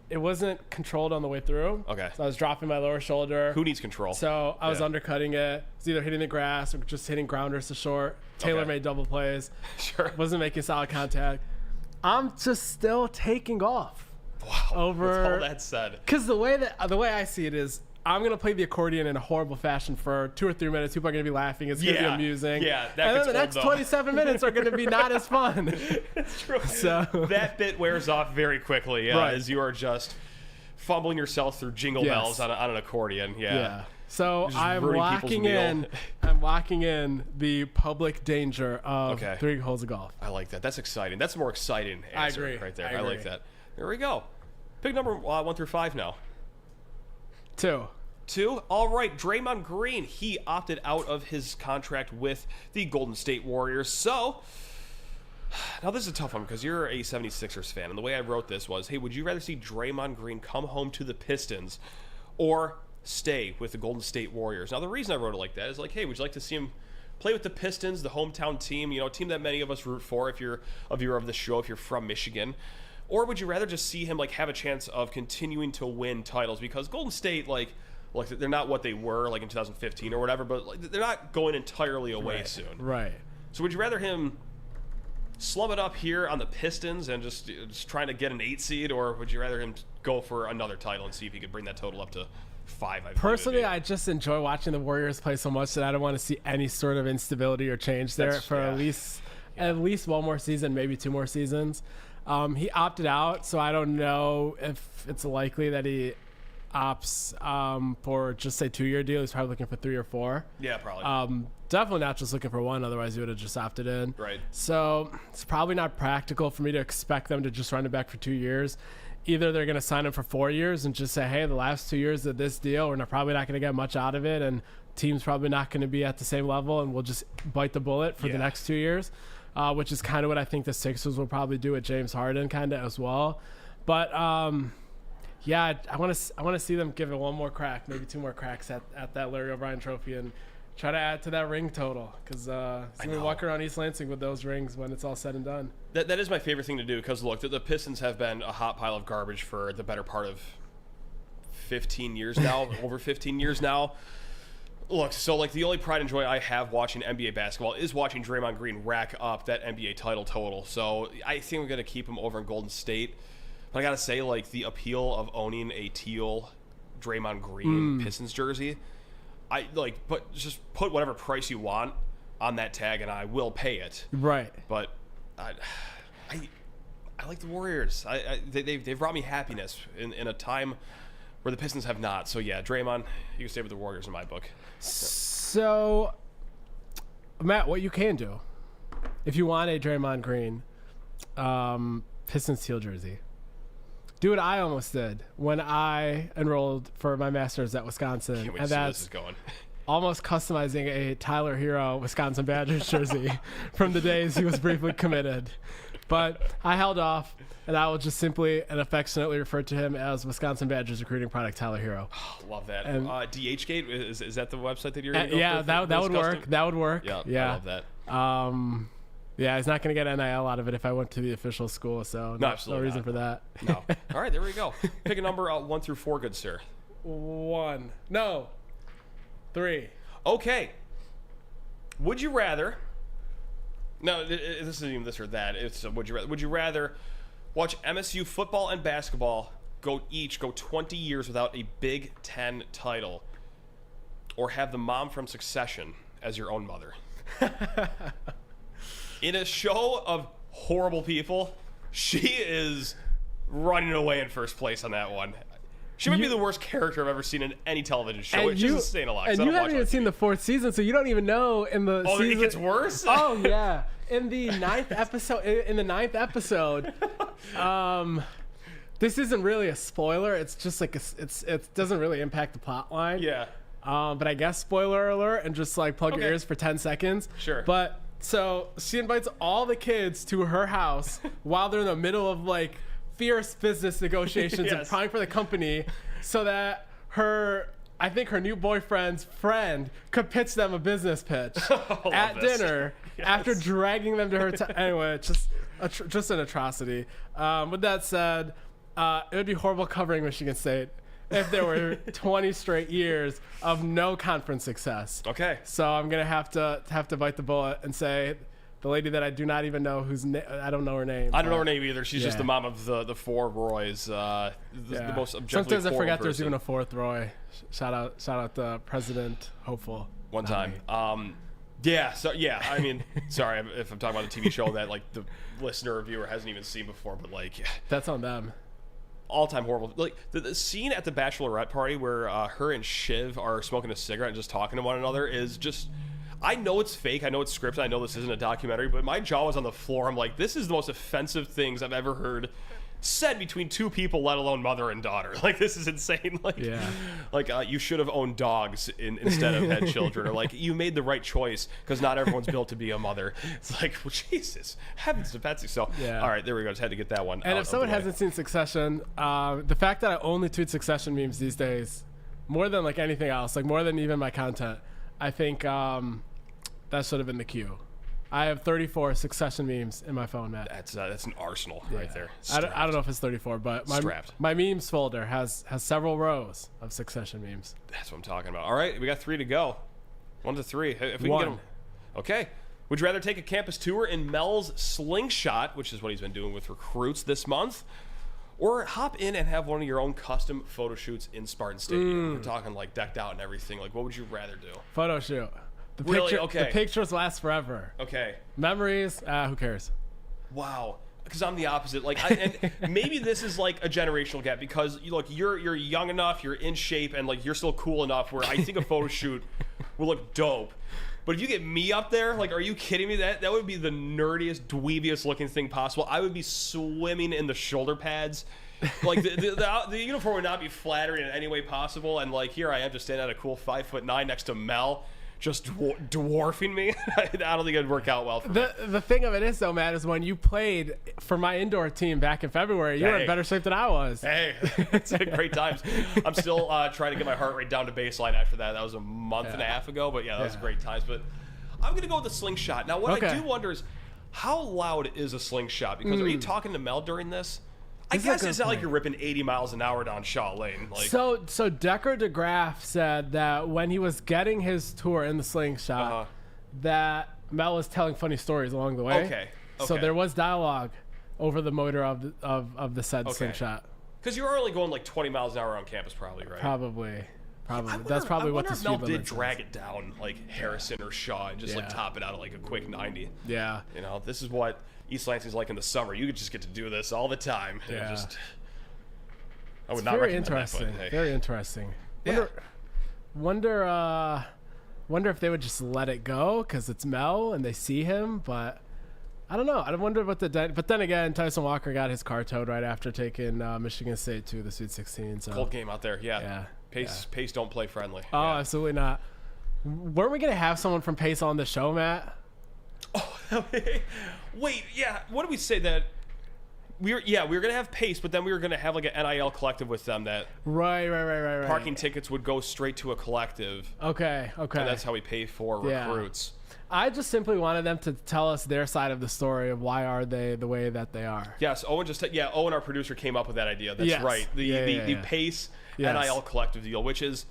it wasn't controlled on the way through. Okay. So I was dropping my lower shoulder. Who needs control? So I was Yeah. undercutting it. It was either hitting the grass or just hitting grounders to short. Taylor Okay. made double plays. Sure. Wasn't making solid contact. I'm just still taking off. Wow. Over- With all that said. Because the way I see it is, I'm gonna play the accordion in a horrible fashion for 2 or 3 minutes. People are gonna be laughing. It's gonna be amusing. Yeah, that and then gets the old, next though. 27 minutes are gonna be not as fun. That's true. So that bit wears off very quickly Right. as you are just fumbling yourself through jingle Yes. bells on an accordion. yeah. So just I'm ruining people's locking meal. in. I'm locking in the public danger of Okay. 3 holes of golf. I like that. That's exciting. That's a more exciting answer agree. right there. I I like agree. that. There we go. Pick number 1 through 5 now. 2. 2. All right, Draymond Green. He opted out of his contract with the Golden State Warriors. So, now this is a tough one because you're a 76ers fan. And the way I wrote this was, hey, would you rather see Draymond Green come home to the Pistons or stay with the Golden State Warriors? Now, the reason I wrote it like that is like, hey, would you like to see him play with the Pistons, the hometown team, a team that many of us root for if you're a viewer of the show, if you're from Michigan? Or would you rather just see him have a chance of continuing to win titles? Because Golden State, like they're not what they were like in 2015 or whatever, but like, they're not going entirely away soon. Right. So would you rather him slum it up here on the Pistons and just trying to get an 8 seed, or would you rather him go for another title and see if he could bring that total up to 5? Personally, I just enjoy watching the Warriors play so much that I don't want to see any sort of instability or change there at least one more season, maybe 2 more seasons. He opted out, so I don't know if it's likely that he opts for just say 2-year deal. He's probably looking for 3 or 4. Yeah, probably. Definitely not just looking for 1, otherwise he would have just opted in. Right. So it's probably not practical for me to expect them to just run it back for 2 years. Either they're going to sign him for 4 years and just say, hey, the last 2 years of this deal, we're probably not going to get much out of it, and team's probably not going to be at the same level, and we'll just bite the bullet for the next 2 years, which is kind of what I think the Sixers will probably do with James Harden kind of as well. But yeah, I want to see them give it one more crack, maybe 2 more cracks at that Larry O'Brien trophy, and try to add to that ring total, because we walk around East Lansing with those rings when it's all said and done. That is my favorite thing to do, because look, the Pistons have been a hot pile of garbage for the better part of 15 years now, over 15 years now. Look, so like the only pride and joy I have watching NBA basketball is watching Draymond Green rack up that NBA title total. So I think we're going to keep him over in Golden State. But I got to say, like, the appeal of owning a teal Draymond Green Pistons jersey, but just put whatever price you want on that tag and I will pay it. Right. But I like the Warriors. They've brought me happiness in a time where the Pistons have not. So yeah, Draymond, you can stay with the Warriors in my book. So, Matt, what you can do, if you want a Draymond Green Pistons teal jersey, do what I almost did when I enrolled for my master's at Wisconsin. Can't wait And to see where that's this is going. almost customizing a Tyler Hero Wisconsin Badgers jersey from the days he was briefly committed. But I held off, and I will just simply and affectionately refer to him as Wisconsin Badgers recruiting product Tyler Hero. Oh, love that. And, DHgate, is that the website that you're going to go yeah, with that would work. That would work. Yeah, I love that. Yeah, he's not going to get NIL out of it if I went to the official school, so no reason for that. No. All right, there we go. Pick a number 1 through 4, good sir. 1. No. 3. Okay. Would you rather... No, this isn't even this or that. It's would you rather. Would you rather watch MSU football and basketball go 20 years without a Big Ten title, or have the mom from Succession as your own mother? In a show of horrible people, she is running away in first place on that one. She might be the worst character I've ever seen in any television show. It's just saying a lot. And you haven't even seen the 4th season, so you don't even know in the season. It gets worse? Oh, yeah. In the 9th episode, this isn't really a spoiler. It's just like it doesn't really impact the plot line. Yeah. But I guess spoiler alert, and just like plug your ears for 10 seconds. Sure. But so she invites all the kids to her house while they're in the middle of like fierce business negotiations and applying for the company, so that I think her new boyfriend's friend could pitch them a business pitch at dinner after dragging them to her. Anyway, just an atrocity. With that said, it would be horrible covering Michigan State if there were 20 straight years of no conference success. Okay. So I'm gonna have to bite the bullet and say the lady that I do not even know I don't know her name. I don't know her name either. She's just the mom of the 4 Roys. The most objectively Sometimes I forget person. there's even a 4th Roy. Shout out to President Hopeful. One time. Yeah. So yeah. I mean, sorry if I'm talking about a TV show that like the listener or viewer hasn't even seen before, but like that's on them. All-time horrible. Like the scene at the bachelorette party where her and Shiv are smoking a cigarette and just talking to one another is just. I know it's fake. I know it's scripted. I know this isn't a documentary, but my jaw was on the floor. I'm like, this is the most offensive things I've ever heard said between 2 people, let alone mother and daughter. Like, this is insane. Like, you should have owned dogs instead of had children, or like you made the right choice because not everyone's built to be a mother. It's like, well, Jesus, heavens to Betsy. So, all right, there we go. Just had to get that one. And if someone hasn't seen Succession, the fact that I only tweet Succession memes these days, more than like anything else, like more than even my content, I think that should have been the cue. I have 34 Succession memes in my phone, Matt. That's an arsenal right there. I don't know if it's 34, but my memes folder has several rows of Succession memes. That's what I'm talking about. All right, we got 3 to go. 1 to 3. If we can get them. Okay. Would you rather take a campus tour in Mel's slingshot, which is what he's been doing with recruits this month, or hop in and have one of your own custom photo shoots in Spartan Stadium? We're talking like decked out and everything. Like, what would you rather do? Photo shoot. Really? Okay. The pictures last forever. Okay. Memories, who cares? Wow. Because I'm the opposite. Like, and maybe this is like a generational gap because you're young enough, you're in shape, and like you're still cool enough where I think a photo shoot will look dope. But if you get me up there, like, are you kidding me? That would be the nerdiest, dweebiest looking thing possible. I would be swimming in the shoulder pads. Like, the uniform would not be flattering in any way possible. And, like, here I am just standing at a cool 5'9" next to Mel, just dwarfing me. I don't think it'd work out well for me. The thing of it is, though, Matt, is when you played for my indoor team back in February, you were in better shape than I was. Hey, it's great times. I'm still trying to get my heart rate down to baseline after that. That was a month and a half ago, but yeah, that was great times. But I'm going to go with the slingshot. Now, what I do wonder is, how loud is a slingshot? Because are you talking to Mel during this? I guess it's not like you're ripping 80 miles an hour down Shaw Lane. Like, so Decker DeGraff said that when he was getting his tour in the slingshot, that Mel was telling funny stories along the way. Okay. So there was dialogue over the motor of the said slingshot. Because you were only going like 20 miles an hour on campus, probably, right? Probably. That's probably what the speed limit is. Mel did drag it down like Harrison or Shaw and just like top it out at like a quick 90. Yeah. You know, this is what East Lansing's like in the summer. You could just get to do this all the time. Yeah. I would not recommend interesting. That, but, hey. Very interesting. Wonder if they would just let it go because it's Mel and they see him, but I don't know. I wonder what but then again, Tyson Walker got his car towed right after taking Michigan State to the Sweet 16. So cold game out there. Yeah. Pace don't play friendly. Oh, absolutely not. Weren't we gonna have someone from Pace on the show, Matt? Oh, wait, yeah. What did we say that we were gonna have Pace, but then we were gonna have like an NIL collective with them that right. Parking tickets would go straight to a collective. Okay. And that's how we pay for recruits. I just simply wanted them to tell us their side of the story of why are they the way that they are. Yes, Owen Owen, our producer, came up with that idea. That's right. The Pace NIL collective deal, which is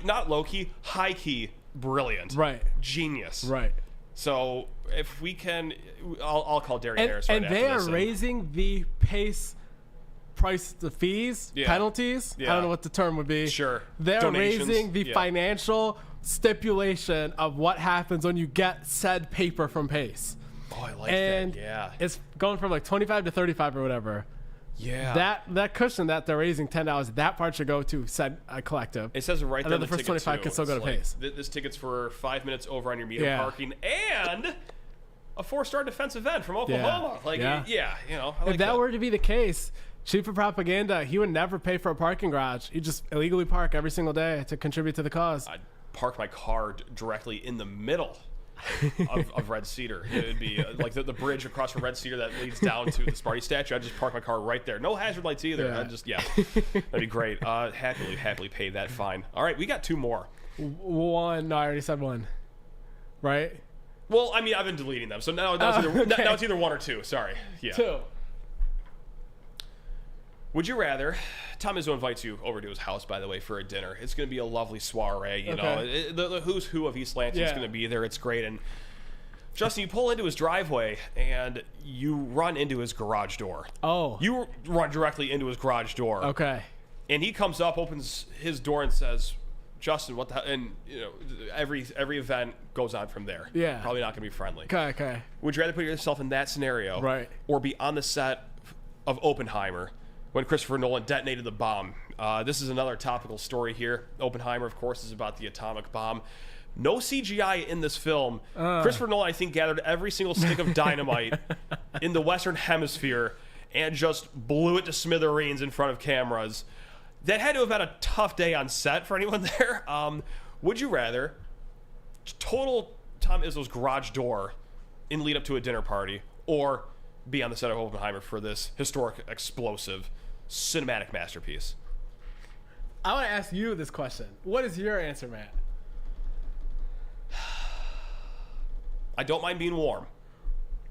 not low key, high key, brilliant, right, genius, right. So if we can, I'll call Darian Harris right after this. And they are raising the Pace price, the fees, penalties. I don't know what the term would be. Sure. They're Donations. raising the financial stipulation of what happens when you get said paper from Pace. Oh, I like and that. Yeah. It's going from like 25 to 35 or whatever. Yeah. That cushion that they're raising $10, that part should go to said collective. It says it right there. And then the first 25 can still go to Pace. This ticket's for 5 minutes over on your meter parking and a 4-star defensive end from Oklahoma. You know. If that were to be the case, Chief of Propaganda, he would never pay for a parking garage. He'd just illegally park every single day to contribute to the cause. I'd park my car directly in the middle of Red Cedar. It would be like the bridge across from Red Cedar that leads down to the Sparty statue. I'd just park my car right there. No hazard lights either. That'd be great. Happily pay that fine. All right, we got 2 more. One. No, I already said one. Right? Well, I mean, I've been deleting them, so now it's either 1 or 2. Sorry. Yeah. 2. Would you rather? Tom Izzo invites you over to his house, by the way, for a dinner. It's going to be a lovely soiree. You know, the who's who of East Lansing is going to be there. It's great. And Justin, you pull into his driveway and you run into his garage door. Oh. You run directly into his garage door. Okay. And he comes up, opens his door, and says, "Justin, what the?" And you know, every event goes on from there. Yeah. Probably not going to be friendly. Okay. Would you rather put yourself in that scenario, right, or be on the set of Oppenheimer when Christopher Nolan detonated the bomb? This is another topical story here. Oppenheimer, of course, is about the atomic bomb. No CGI in this film. Christopher Nolan, I think, gathered every single stick of dynamite in the Western Hemisphere and just blew it to smithereens in front of cameras. That had to have been a tough day on set for anyone there. Would you rather total Tom Izzo's garage door in lead up to a dinner party, or be on the set of Oppenheimer for this historic, explosive, cinematic masterpiece? I want to ask you this question. What is your answer, Matt? I don't mind being warm.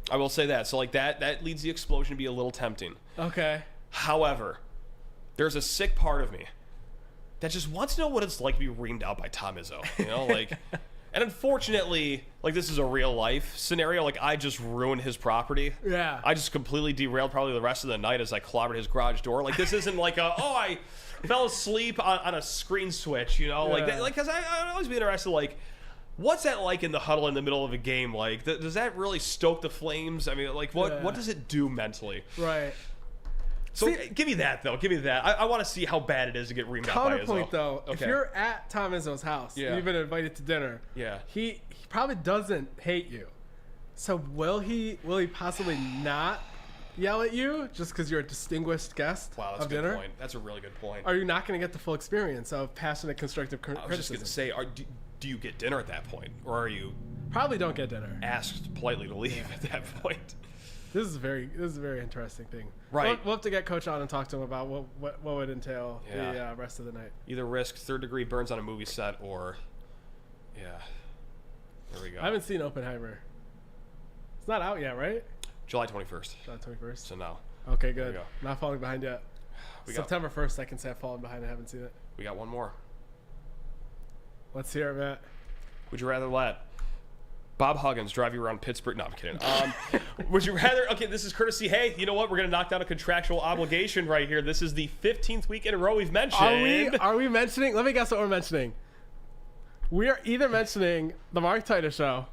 I will say that. So like that leads the explosion to be a little tempting. Okay. However, there's a sick part of me that just wants to know what it's like to be reamed out by Tom Izzo. You know, like, and unfortunately, like this is a real life scenario. Like I just ruined his property. Yeah. I just completely derailed probably the rest of the night as I clobbered his garage door. Like this isn't like I fell asleep on a screen switch. You know, like because I'd always be interested like. What's that like in the huddle in the middle of a game? Like, does that really stoke the flames? I mean, like, what does it do mentally? Right. So give me that, though. Give me that. I want to see how bad it is to get reamed out by Izzo. Counterpoint, though. Okay. If you're at Tom Izzo's house, you've been invited to dinner. Yeah. He probably doesn't hate you. So will he possibly not yell at you just because you're a distinguished guest that's of dinner? a good point. That's a really good point. Are you not going to get the full experience of passionate, constructive criticism? I was just going to say, do you get dinner at that point? Or are you probably don't get dinner? Asked politely to leave at that point. This is a very interesting thing. Right. We'll have to get Coach on and talk to him about what would entail the rest of the night. Either risk third-degree burns on a movie set or, there we go. I haven't seen Oppenheimer. It's not out yet, right? July 21st. July 21st. So no. Okay, good. Not falling behind yet. September 1st, I can say I've fallen behind. I haven't seen it. We got one more. Let's hear it, Matt. Would you rather let Bob Huggins drive you around Pittsburgh? No, I'm kidding. Would you rather? Okay, this is courtesy. Hey, you know what? We're gonna knock down a contractual obligation right here. This is the 15th week in a row we've mentioned. Are we mentioning? Let me guess what we're mentioning. We are either mentioning the Mark Titus show.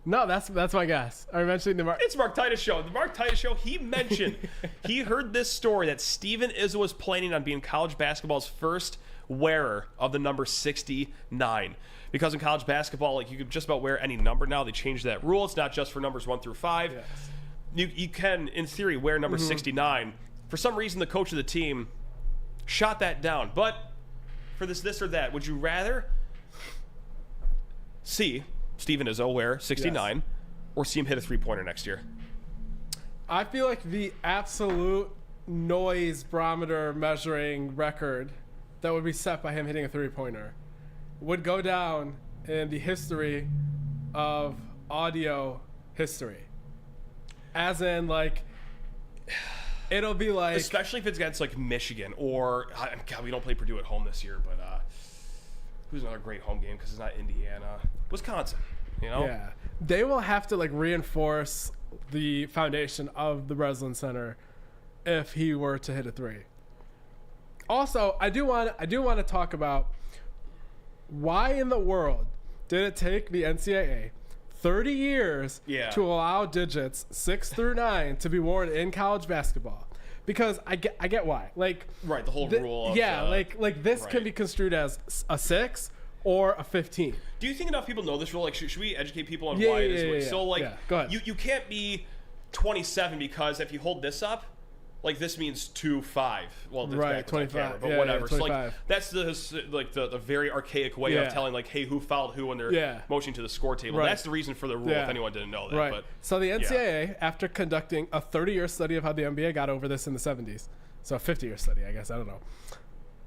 No, that's my guess. Are we mentioning the Mark? It's Mark Titus show. The Mark Titus show. He mentioned he heard this story that Steven Izzo was planning on being college basketball's first wearer of the number 69, because in college basketball, like, you can just about wear any number now. They changed that rule. It's not just for numbers 1 through 5. Yes. You can, in theory, wear number 69. For some reason, the coach of the team shot that down. But for this or that, would you rather see Steven Izzo wear 69 or see him hit a three-pointer next year? I feel like the absolute noise barometer measuring record that would be set by him hitting a three-pointer would go down in the history of audio history. As in, like, it'll be like... Especially if it's against, like, Michigan or... God, we don't play Purdue at home this year, but who's another great home game because it's not Indiana? Wisconsin, you know? Yeah. They will have to, like, reinforce the foundation of the Breslin Center if he were to hit a three. Also, I do want to talk about why in the world did it take the NCAA 30 years to allow digits 6 through 9 to be worn in college basketball? Because I get why. Like, right, the whole rule of, like this can be construed as a 6 or a 15. Do you think enough people know this rule? Like, should we educate people on why it is? So, like, go ahead. You can't be 27 because if you hold this up, like, this means 2-5. Well, that's right, 25, camera, but whatever. So, 25. like, that's the very archaic way of telling, like, hey, who fouled who when they're motioning to the score table. Right. That's the reason for the rule, if anyone didn't know that. Right. But, so the NCAA, after conducting a 30-year study of how the NBA got over this in the 70s, so a 50-year study, I guess, I don't know,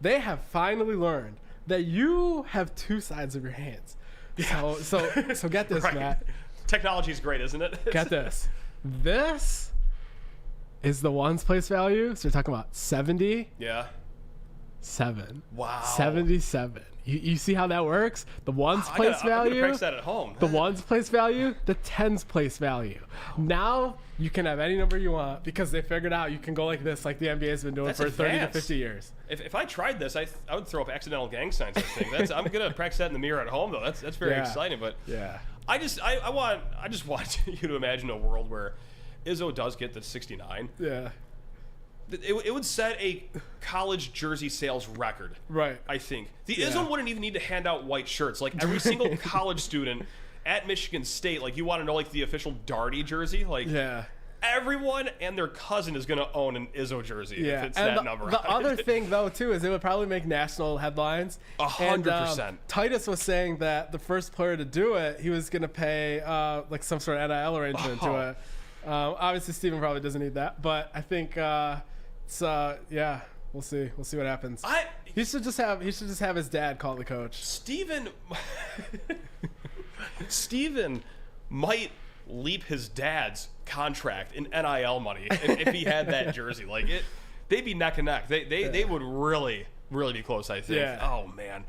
they have finally learned that you have two sides of your hands. So get this, Matt. Technology is great, isn't it? Get this. This is the ones place value. So you're talking about 70. Yeah. 7. Wow. 77. You see how that works? The ones place value. I'm gonna practice that at home. The ones place value. The tens place value. Now you can have any number you want because they figured out you can go like this, like the NBA has been doing for 30 to 50 years. If I tried this, I would throw up accidental gang signs. I think I'm gonna practice that in the mirror at home though. That's very exciting. But I just want you to imagine a world where Izzo does get the 69. Yeah. It would set a college jersey sales record. Right. I think. The Izzo wouldn't even need to hand out white shirts. Like, every single college student at Michigan State, like, you want to know, like, the official Darty jersey? Like, everyone and their cousin is going to own an Izzo jersey if it's that number. The other thing, though, too, is it would probably make national headlines. 100%. Titus was saying that the first player to do it, he was going to pay, like, some sort of NIL arrangement to it. Obviously, Steven probably doesn't need that, but I think... we'll see. We'll see what happens. He should just have his dad call the coach. Steven Steven might leap his dad's contract in NIL money if he had that jersey. Like they'd be neck and neck. They would really be close, I think. Yeah. Oh man.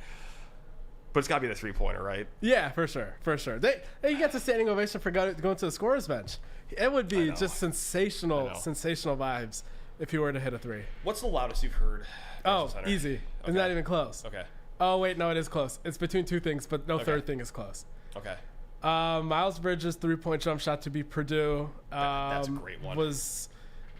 But it's got to be the 3-pointer, right? Yeah, for sure. You get the standing ovation for going to the scorer's bench. It would be just sensational vibes if he were to hit a 3. What's the loudest you've heard? Oh, easy. It's not even close. Okay. Oh, wait, no, it is close. It's between two things, but no third thing is close. Okay. Miles Bridges' 3-point jump shot to beat Purdue. That's a great one.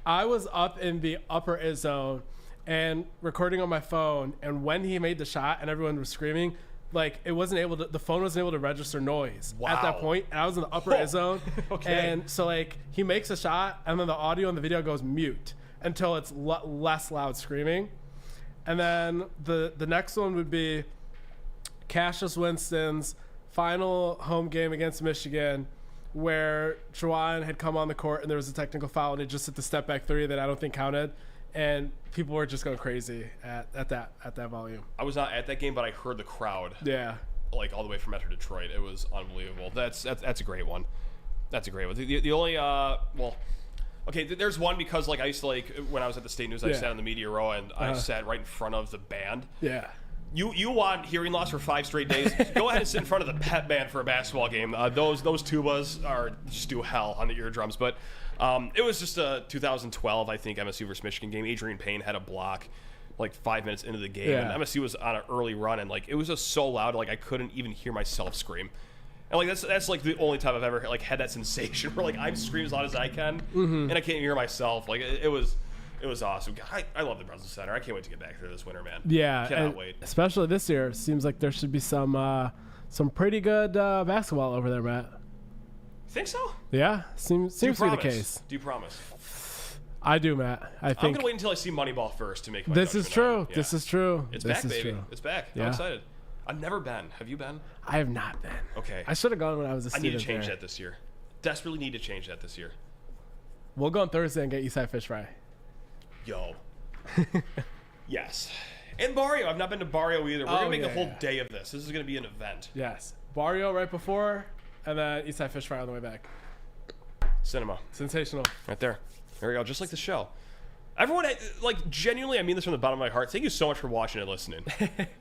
I was up in the upper end zone and recording on my phone, and when he made the shot and everyone was screaming, like the phone wasn't able to register noise at that point, and I was in the upper end zone. Okay. And so like he makes a shot, and then the audio and the video goes mute until it's less loud screaming. And then the next one would be Cassius Winston's final home game against Michigan, where Juwan had come on the court and there was a technical foul, and it just hit the step back 3 that I don't think counted. And people were just going crazy at that volume. I was not at that game, but I heard the crowd. Yeah, like all the way from Metro Detroit. It was unbelievable. That's a great one. That's a great one. The only okay, there's one because like I used to when I was at the State News, I sat on the media row and I sat right in front of the band. Yeah. You want hearing loss for 5 straight days? Go ahead and sit in front of the pep band for a basketball game. Those tubas are just do hell on the eardrums, but. It was just a 2012, I think, MSU versus Michigan game. Adrian Payne had a block like 5 minutes into the game, and MSU was on an early run, and like it was just so loud, like I couldn't even hear myself scream. And like that's like the only time I've ever had that sensation where like I'm screaming as loud as I can, and I can't hear myself. Like it was awesome. I love the Breslin Center. I can't wait to get back there this winter, man. Yeah, cannot wait. Especially this year, seems like there should be some pretty good basketball over there, Matt. Think so? Yeah, seems to be the case. Do you promise? I do, Matt. I'm gonna wait until I see Moneyball first to make my judgment. This is true. Yeah. This is true. It's back, baby. It's back. Yeah. I'm excited. I've never been. Have you been? I have not been. Okay. I should have gone when I was a student. I need to change that this year. Desperately need to change that this year. We'll go on Thursday and get Eastside Fish Fry. Yo. Yes. And Barrio. I've not been to Barrio either. We're gonna make a whole day of this. This is gonna be an event. Yes. Barrio right before. And then Eastside Fish Fry on the way back. Cinema. Sensational. Right there. There we go. Just like the show. Everyone, like, genuinely, I mean this from the bottom of my heart. Thank you so much for watching and listening.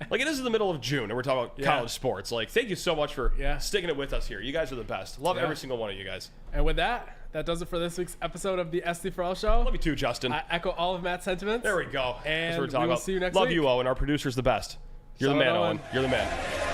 Like, it is in the middle of June, and we're talking about college sports. Like, thank you so much for sticking it with us here. You guys are the best. Love every single one of you guys. And with that does it for this week's episode of the SD4L Show. Love you too, Justin. I echo all of Matt's sentiments. There we go. And that's what we're talking about. See you next week. Love you, Owen. Our producer's the best. You're the man, Owen. You're the man.